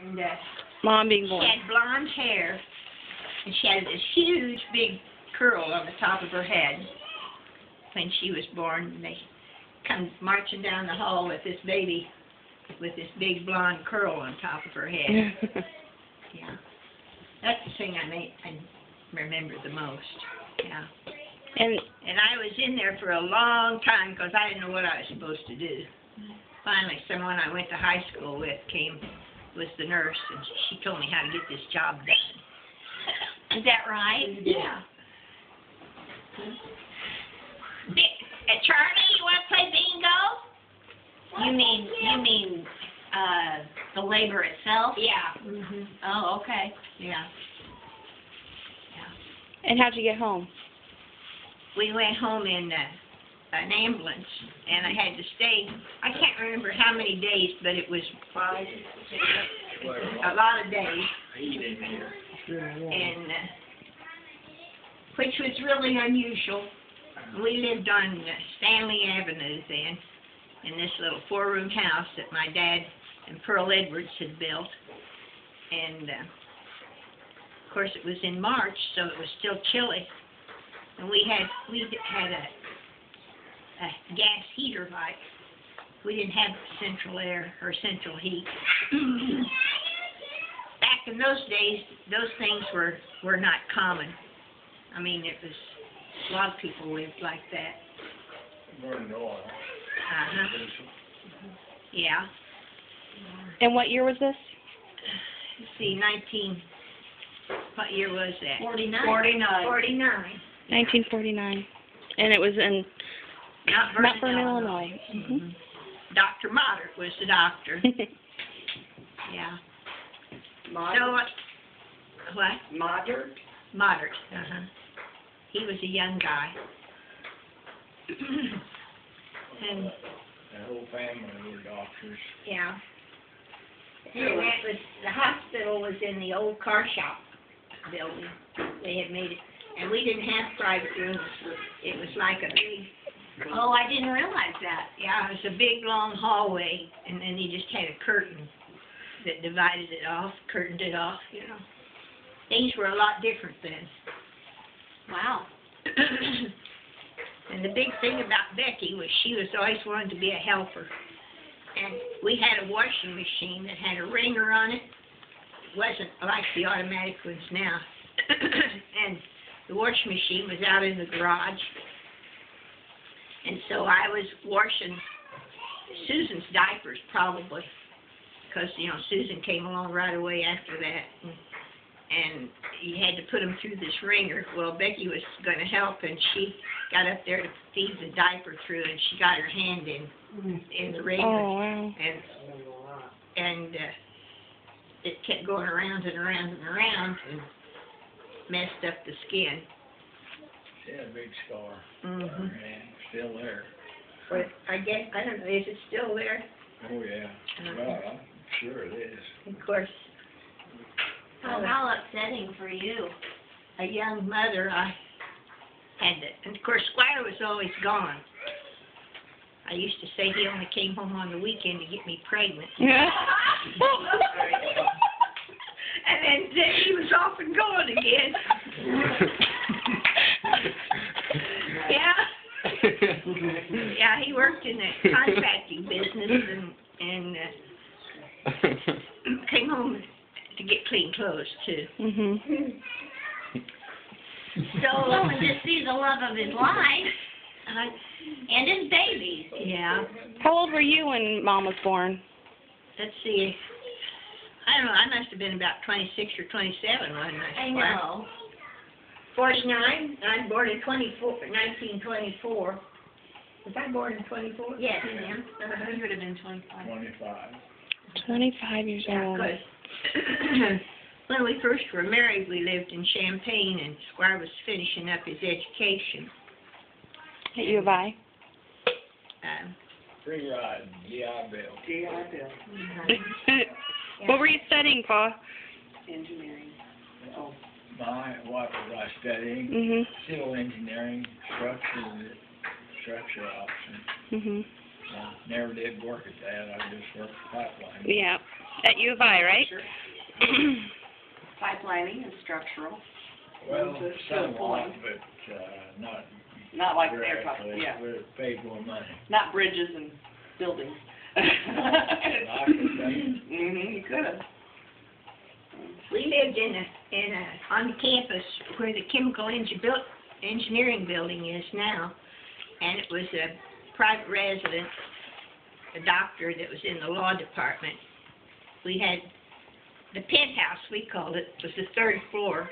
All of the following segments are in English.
And Mom being she born. had blonde hair, and she had this huge big curl on the top of her head when she was born. And they come marching down the hall with this baby with this big blonde curl on top of her head. Yeah, that's the thing I remember the most. Yeah. And I was in there for a long time because I didn't know what I was supposed to do. Finally, someone I went to high school with was the nurse, and she told me how to get this job done. Is that right? Yeah. Charlie, you want to play bingo? You mean the labor itself? Yeah. Oh, okay. Yeah. and how'd you get home? We went home in an ambulance, and I had to stay. I can't remember how many days, but it was 5, a lot of days, and which was really unusual. We lived on Stanley Avenue then, in this little 4-room house that my dad and Pearl Edwards had built, and of course it was in March, so it was still chilly. And we had a gas heater, like we didn't have central air or central heat. Back in those days, those things were not common. I mean, it was a lot of people lived like that. Burning oil. Yeah. And what year was this? Let's see, what year was that? 49. 49. 1949. And it was in Mount Vernon, Illinois. Dr. Moddert was the doctor. Yeah. So, what? Moddert? Moddert. He was a young guy. And The whole family were doctors. yeah. And that was, the hospital was in the old car shop building. They had made it, and we didn't have private rooms. It was like a big, Oh, I didn't realize that. yeah, it was a big long hallway, and then you just had a curtain that divided it off, curtained it off, you know. Things were a lot different then. Wow. And the big thing about Becky was she was always wanted to be a helper. And we had a washing machine that had a wringer on it. It wasn't like the automatic ones now. And the washing machine was out in the garage. And so I was washing Susan's diapers probably, because, you know, Susan came along right away after that. And you had to put them through this wringer. Well, Becky was going to help, and she got up there to feed the diaper through, and she got her hand in the wringer. Oh, wow. And it kept going around and around and around and messed up the skin. She had a big scar. Mhm. And still there. But I guess, I don't know, is it still there? Oh, yeah. Well, I'm sure it is. Of course, Oh, how upsetting for you. a young mother, I had to, and of course Squire was always gone. I used to say he only came home on the weekend to get me pregnant. And then he was off and gone again. Yeah. Yeah, he worked in the contracting business and came home to get clean clothes too. So, and to see the love of his life and his babies. Yeah. How old were you when Mom was born? Let's see. I don't know. I must have been about 26 or 27, wasn't I? I know. 49. I'm born in 1924. Was I born in 24? Yes. Yeah. You would have been 25. 25. 25 years Yeah, old. 'cause when we first were married, we lived in Champaign, and Squire was finishing up his education. At U of I? Free ride, GI Bill. What were you studying, Pa? What was I studying? Civil engineering, structure option. Never did work at that. I just worked pipeline. Yeah. At U of I, right? Sure. Pipelining and structural. Well, Those are somewhat, pulling. but, not Not like they're talking, directly. yeah. We're paid more money. Not bridges and buildings. I could say. You could have. We lived on the campus where the chemical engineering building is now, and it was a private residence, a doctor that was in the law department. We had the penthouse, we called it, was the third floor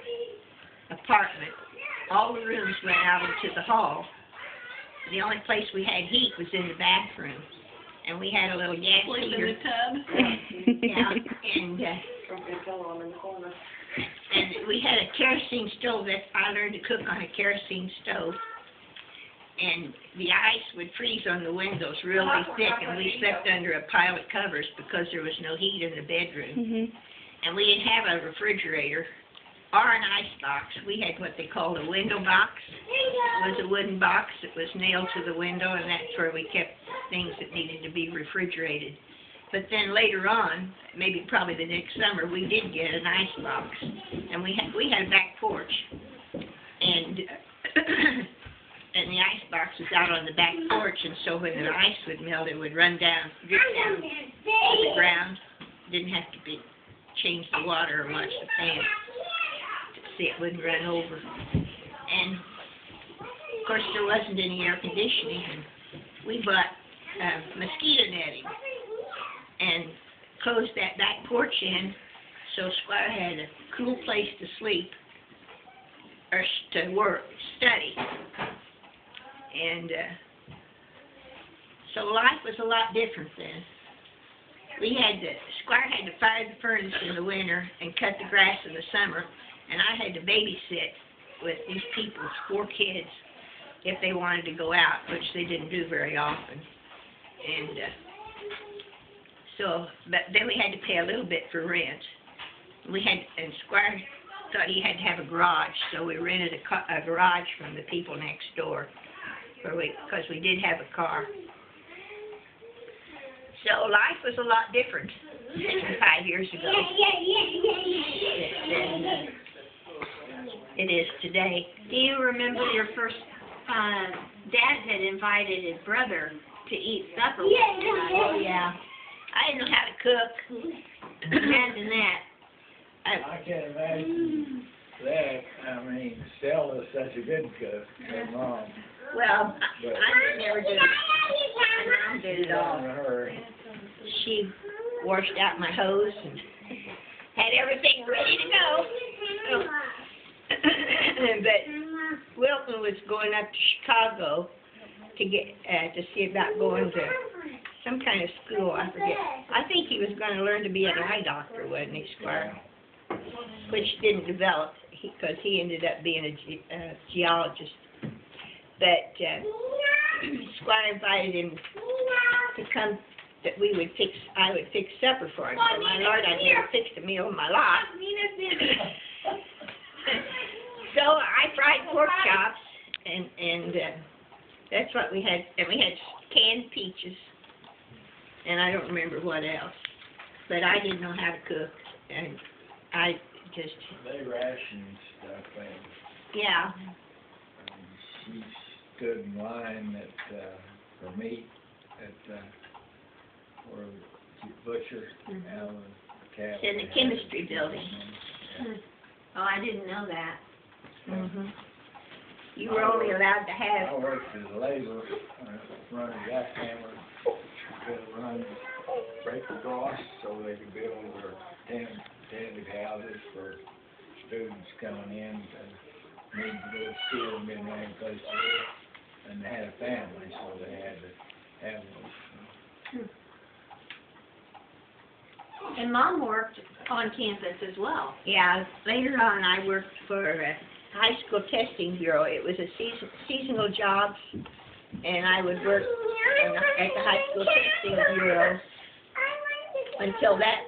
apartment. All the rooms went out into the hall. The only place we had heat was in the bathroom, and we had a little gas Sleep in heater. the tub. Yeah, and and we had a kerosene stove that I learned to cook on a kerosene stove. And the ice would freeze on the windows really thick, and we slept under a pile of covers because there was no heat in the bedroom. Mhm. And we didn't have a refrigerator or an ice box. We had what they called a window box. It was a wooden box that was nailed to the window, and that's where we kept things that needed to be refrigerated. But then later on, probably the next summer, we did get an ice box, and we had a back porch, and and the ice box was out on the back porch, and so when the ice would melt, it would run down, drip down to the ground. Didn't have to change the water or watch the fan to see it wouldn't run over. And of course, there wasn't any air conditioning, and we bought mosquito netting and closed that back porch in, so Squire had a cool place to sleep or to work, study. And so life was a lot different then. Squire had to fire the furnace in the winter and cut the grass in the summer, and I had to babysit with these people's 4 kids if they wanted to go out, which they didn't do very often. And but then we had to pay a little bit for rent. And Squire thought he had to have a garage, so we rented a garage from the people next door, because we did have a car. So life was a lot different 5 years ago than it is today. Do you remember your first, Dad had invited his brother to eat supper with you? Oh, yeah. I didn't know how to cook. Imagine that. I can't imagine that. I mean, Stella's such a good cook, her mom. Well, But I never did it. My mom did it all. her. She washed out my hose and had everything ready to go. But Wilton was going up to Chicago to get to see about going to some kind of school. I forget. I think he was going to learn to be an eye doctor, wasn't he, Squire? Which didn't develop because he ended up being a geologist. But Squire invited him to come. That I would fix supper for him. So, my Lord, I'd never fixed a meal in my life. So I fried pork chops, and that's what we had. And we had canned peaches, and I don't remember what else. But I didn't know how to cook, and I just. They ration stuff, and Yeah. she stood in line for meat at where the butcher out of the cattle. In the chemistry building. Oh, I didn't know that. Mhm. You were only allowed to have. I worked as a laborer, running jackhammer, to run break across so they could build their tenant houses for students coming in to need to go to school and didn't have any place to live. And they had a family, so they had to have those. And Mom worked on campus as well. Yeah, later on I worked for a high school testing bureau. It was a seasonal job, and I would work at the high school testing bureau until that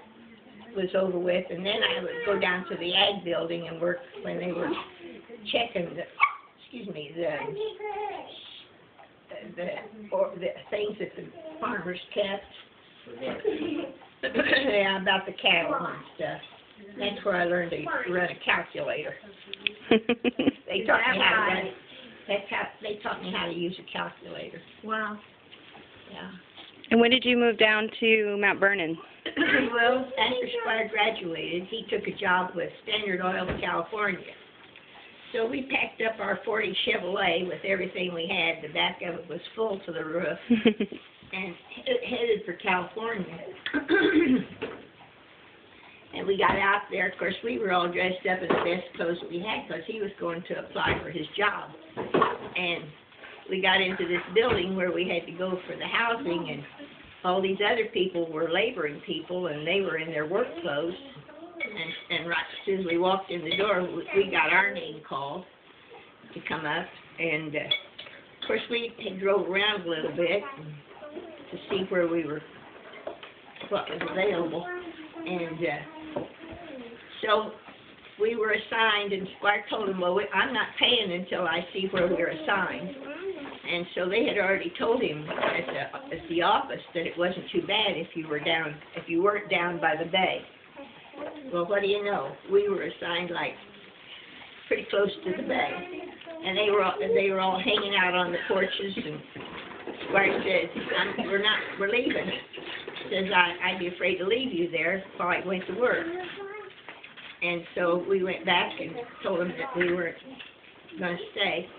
was over with, and then I would go down to the ag building and work when they were checking the things that the farmers kept. Yeah, about the cattle and stuff. That's where I learned to run a calculator. They taught me how to run. They taught me how to use a calculator. Wow. Yeah. And when did you move down to Mount Vernon? Well, after Squire graduated, he took a job with Standard Oil of California. So we packed up our 40 Chevrolet with everything we had. The back of it was full to the roof, and headed for California. And we got out there. Of course, we were all dressed up in the best clothes that we had because he was going to apply for his job. And we got into this building where we had to go for the housing, and all these other people were laboring people, and they were in their work clothes. And right as soon as we walked in the door, we got our name called to come up. And, of course, we had drove around a little bit to see where we were, what was available. And so we were assigned, and Squire told him, well, I'm not paying until I see where we're assigned. And so they had already told him at the office that it wasn't too bad if you weren't down by the bay. Well, what do you know? We were assigned like pretty close to the bay, and they were all hanging out on the porches. And Squire said, we're leaving. Says I'd be afraid to leave you there while I went to work. And so we went back and told them that we weren't going to stay,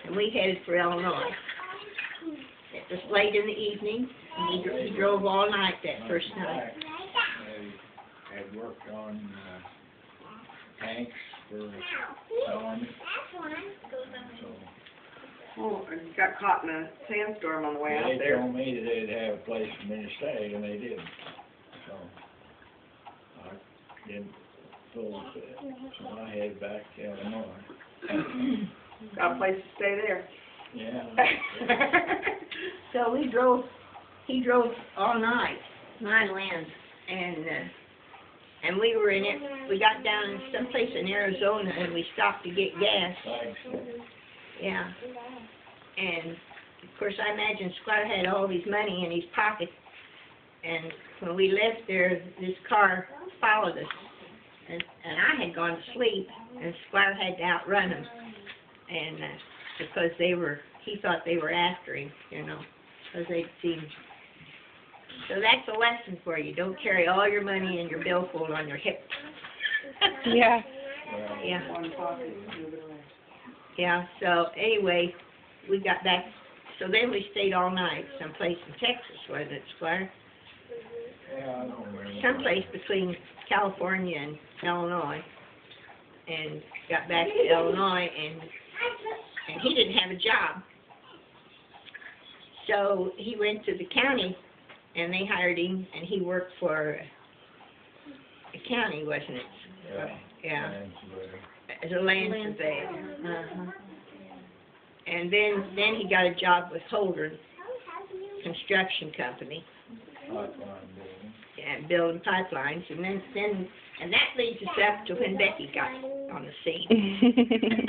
and we headed for Illinois. It was late in the evening, and he drove all night that first night. I had worked on tanks for the Army. So Oh, and you got caught in a sandstorm on the way out they there. told me that they'd have a place for me to stay, and they didn't. So I didn't fool with it. So I headed back to Illinois. Got a place to stay there. Yeah. So he drove all night, 9 lanes, and we were in it. We got down in someplace in Arizona, and we stopped to get gas. Yeah. And, of course, I imagine Squire had all his money in his pocket. And when we left there, this car followed us. And I had gone to sleep, and Squire had to outrun them. And because he thought they were after him, because they'd seen. So that's a lesson for you. Don't carry all your money and your billfold on your hip. Yeah. Yeah. One pocket, the other way. Yeah, so anyway, we got back. So then we stayed all night someplace in Texas, wasn't it, Squire? Yeah, I don't remember. Someplace between California and Illinois. And got back to Illinois, and he didn't have a job. So he went to the county, and they hired him, and he worked for the county, wasn't it? Yeah. As a land surveyor. Uh-huh. And then he got a job with Holdren Construction Company. Pipeline building. And building pipelines, and and that leads us up to when Becky got on the scene,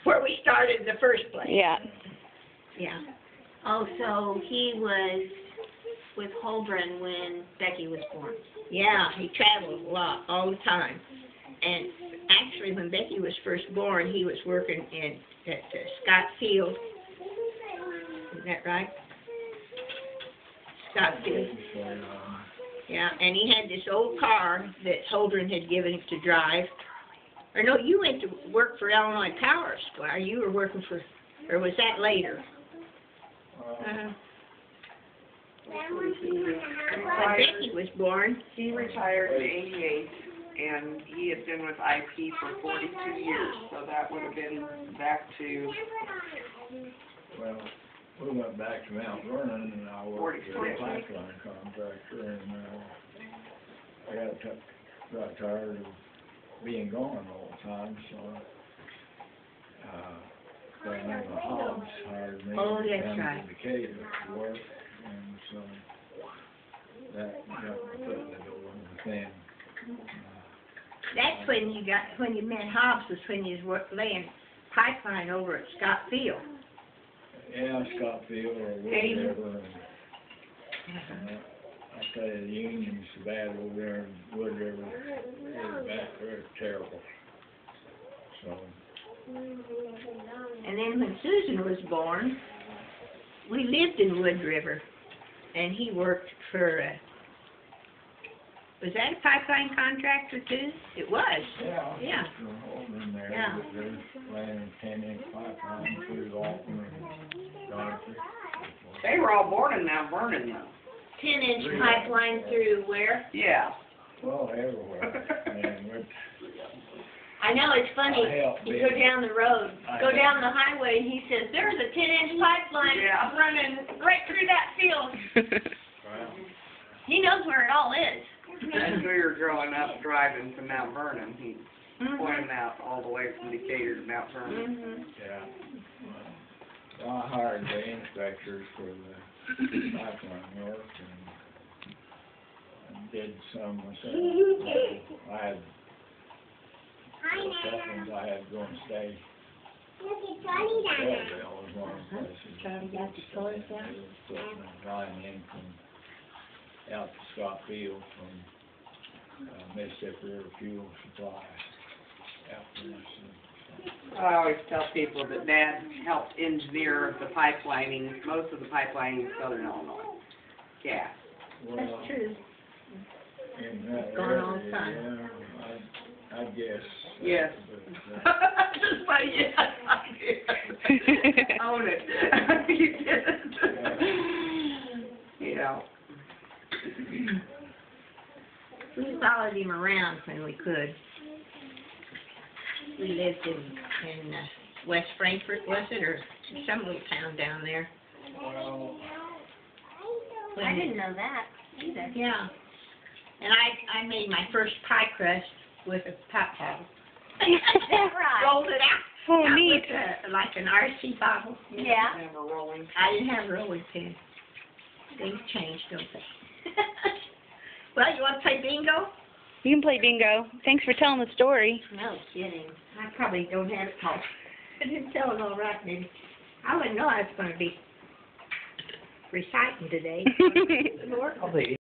where we started in the first place. Yeah. Yeah. Oh, so he was with Holdren when Becky was born. Yeah, he traveled a lot, all the time. And actually, when Becky was first born, he was working at Scott Field. Isn't that right? Scott Field. Yeah, and he had this old car that Holdren had given him to drive. Or no, you went to work for Illinois Power, Squire. You were working for, or was that later? When Becky was born. He retired in '88, and he had been with IP for 42 years, so that would have been back to Well, we went back to Mount Vernon, and I worked as a pipeline contractor, and I got tired of being gone all the time, so the Hobbs hired me Oh, that's down right. in Decatur to work, and so that got my foot in the door with them. That's when you met Hobbs, was when you was laying pipeline over at Scott Field. Yeah, Scott Field or whatever, and I say the union's so bad over there in Wood River, they're terrible. So, And then when Susan was born, we lived in Wood River, and he worked for, was that a pipeline contractor too? It was. yeah. Yeah. Over in there, Yeah. they're laying 10-inch pipeline through Alton and Dodger. They were all born in Mount Vernon though. 10-inch pipeline through where? Yeah. Well, everywhere, and we're, I know, it's funny. I helped You build. go down the road, I go helped. down the highway, and he says, there's a 10-inch pipeline Yeah. running right through that field. well, He knows where it all is. As we were growing up driving to Mount Vernon, he Mm-hmm. pointed out all the way from Decatur to Mount Vernon. Mhm. yeah. Well, I hired the inspectors for the pipeline work and did some myself. I had seconds I had to go and stay. Belleville was one of the places. Charlie got the toys out? They were putting a line in from out to Scott Field from Mississippi River Fuel Supply. Out there, so. I always tell people that Dad helped engineer the pipelining, most of the pipelining in southern Illinois. Yeah. Well, That's true. in that Gone all the area, time. yeah, I guess. Yes. But, Just by yes, I did. Own it. You did. Yeah. We followed him around when we could. We lived in West Frankfort, was it, or some little town down there? well, I didn't know that either. Yeah. And I made my first pie crust with a pop bottle. Right. Rolled it out. Oh, out neat. with like an RC bottle. Yeah. Have a rolling. I didn't have a rolling pin. Things changed, don't they? Well, you want to play bingo? You can play bingo. Thanks for telling the story. No kidding. I probably don't have it all. I didn't tell it all right, maybe. I wouldn't know I was going to be reciting today. Lord.